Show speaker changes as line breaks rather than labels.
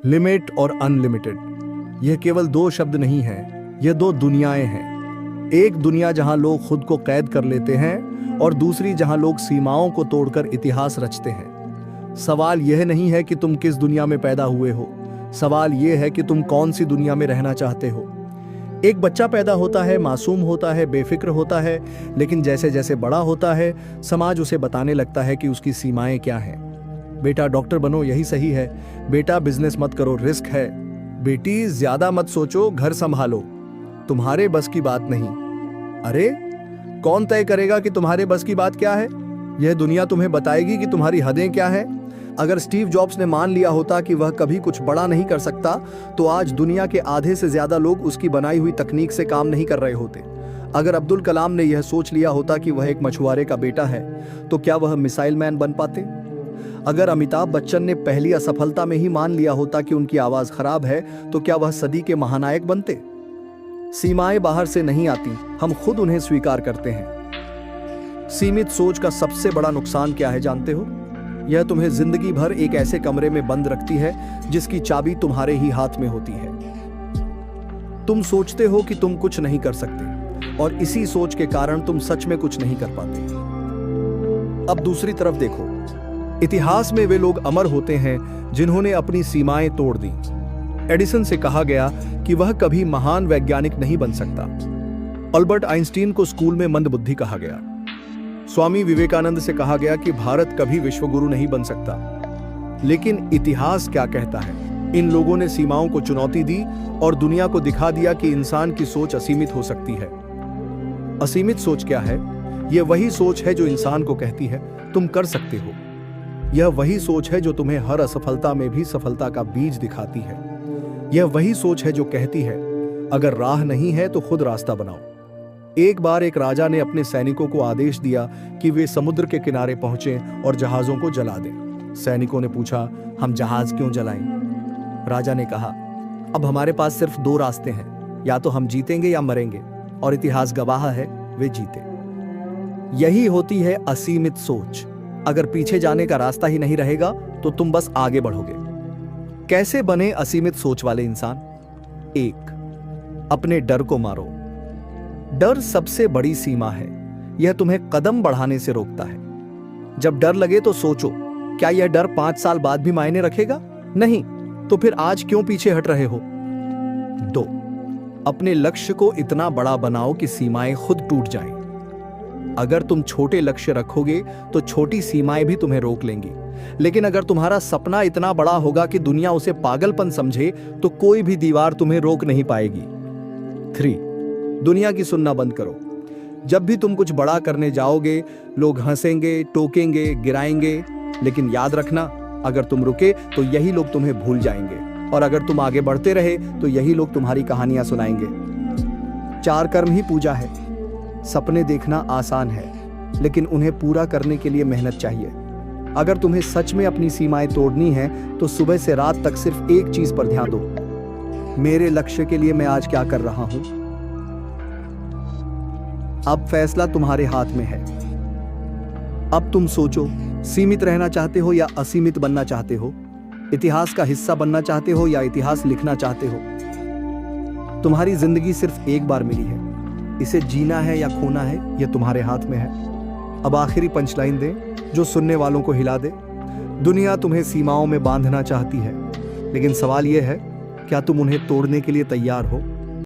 Limit और unlimited, यह केवल दो शब्द नहीं हैं, यह दो दुनियाएं हैं। एक दुनिया जहां लोग खुद को कैद कर लेते हैं और दूसरी जहां लोग सीमाओं को तोड़कर इतिहास रचते हैं। सवाल यह नहीं है कि तुम किस दुनिया में पैदा हुए हो, सवाल यह है कि तुम कौन सी दुनिया में रहना चाहते हो। एक बच्चा पैदा होता है, मासूम होता है, बेफिक्र होता है, लेकिन जैसे जैसे बड़ा होता है समाज उसे बताने लगता है कि उसकी सीमाएं क्या हैं। बेटा डॉक्टर बनो, यही सही है। बेटा बिजनेस मत करो, रिस्क है। बेटी ज्यादा मत सोचो, घर संभालो, तुम्हारे बस की बात नहीं। अरे कौन तय करेगा कि तुम्हारे बस की बात क्या है? यह दुनिया तुम्हें बताएगी कि तुम्हारी हदें क्या है। अगर स्टीव जॉब्स ने मान लिया होता कि वह कभी कुछ बड़ा नहीं कर सकता, तो आज दुनिया के आधे से ज्यादा लोग उसकी बनाई हुई तकनीक से काम नहीं कर रहे होते। अगर अब्दुल कलाम ने यह सोच लिया होता कि वह एक मछुआरे का बेटा है, तो क्या वह मिसाइल मैन बन पाते? अगर अमिताभ बच्चन ने पहली असफलता में ही मान लिया होता कि उनकी आवाज खराब है, तो क्या वह सदी के महानायक बनते? सीमाएं बाहर से नहीं आती, हम खुद उन्हें स्वीकार करते हैं। सीमित सोच का सबसे बड़ा नुकसान क्या है जानते हो? यह तुम्हें जिंदगी भर एक ऐसे कमरे में बंद रखती है जिसकी चाबी तुम्हारे ही हाथ में होती है। तुम सोचते हो कि तुम कुछ नहीं कर सकते, और इसी सोच के कारण तुम सच में कुछ नहीं कर पाते। अब दूसरी तरफ देखो, इतिहास में वे लोग अमर होते हैं जिन्होंने अपनी सीमाएं तोड़ दी। एडिसन से कहा गया कि वह कभी महान वैज्ञानिक नहीं बन सकता। अल्बर्ट आइंस्टीन को स्कूल में मंदबुद्धि कहा गया। स्वामी विवेकानंद से कहा गया कि भारत कभी विश्वगुरु नहीं बन सकता। लेकिन इतिहास क्या कहता है? इन लोगों ने सीमाओं को चुनौती दी और दुनिया को दिखा दिया कि इंसान की सोच असीमित हो सकती है। असीमित सोच क्या है? यह वही सोच है जो इंसान को कहती है तुम कर सकते हो। यह वही सोच है जो तुम्हें हर असफलता में भी सफलता का बीज दिखाती है। यह वही सोच है जो कहती है अगर राह नहीं है तो खुद रास्ता बनाओ। एक बार एक राजा ने अपने सैनिकों को आदेश दिया कि वे समुद्र के किनारे पहुंचें और जहाजों को जला दें। सैनिकों ने पूछा, हम जहाज क्यों जलाएं? राजा ने कहा, अब हमारे पास सिर्फ दो रास्ते हैं, या तो हम जीतेंगे या मरेंगे, और इतिहास गवाह है वे जीते। यही होती है असीमित सोच। अगर पीछे जाने का रास्ता ही नहीं रहेगा तो तुम बस आगे बढ़ोगे। कैसे बने असीमित सोच वाले इंसान? 1. अपने डर को मारो। डर सबसे बड़ी सीमा है। यह तुम्हें कदम बढ़ाने से रोकता है। जब डर लगे तो सोचो, क्या यह डर 5 साल बाद भी मायने रखेगा? नहीं, तो फिर आज क्यों पीछे हट रहे हो? 2. अपने लक्ष्य को इतना बड़ा बनाओ कि सीमाएं खुद टूट जाएं। अगर तुम छोटे लक्ष्य रखोगे तो छोटी सीमाएं भी तुम्हें रोक लेंगी, लेकिन अगर तुम्हारा सपना इतना बड़ा होगा कि दुनिया उसे पागलपन समझे, तो कोई भी दीवार तुम्हें रोक नहीं पाएगी। 3. दुनिया की सुनना बंद करो। जब भी तुम कुछ बड़ा करने जाओगे, लोग हंसेंगे, टोकेंगे, गिराएंगे, लेकिन याद रखना, अगर तुम रुके तो यही लोग तुम्हें भूल जाएंगे, और अगर तुम आगे बढ़ते रहे तो यही लोग तुम्हारी कहानियां सुनाएंगे। 4 कर्म ही पूजा है। सपने देखना आसान है, लेकिन उन्हें पूरा करने के लिए मेहनत चाहिए। अगर तुम्हें सच में अपनी सीमाएं तोड़नी है तो सुबह से रात तक सिर्फ एक चीज पर ध्यान दो, मेरे लक्ष्य के लिए मैं आज क्या कर रहा हूं। अब फैसला तुम्हारे हाथ में है। अब तुम सोचो, सीमित रहना चाहते हो या असीमित बनना चाहते हो? इतिहास का हिस्सा बनना चाहते हो या इतिहास लिखना चाहते हो? तुम्हारी जिंदगी सिर्फ एक बार मिली है, इसे जीना है या खोना है, यह तुम्हारे हाथ में है। अब आखिरी पंचलाइन दें जो सुनने वालों को हिला दे। दुनिया तुम्हें सीमाओं में बांधना चाहती है, लेकिन सवाल यह है, क्या तुम उन्हें तोड़ने के लिए तैयार हो?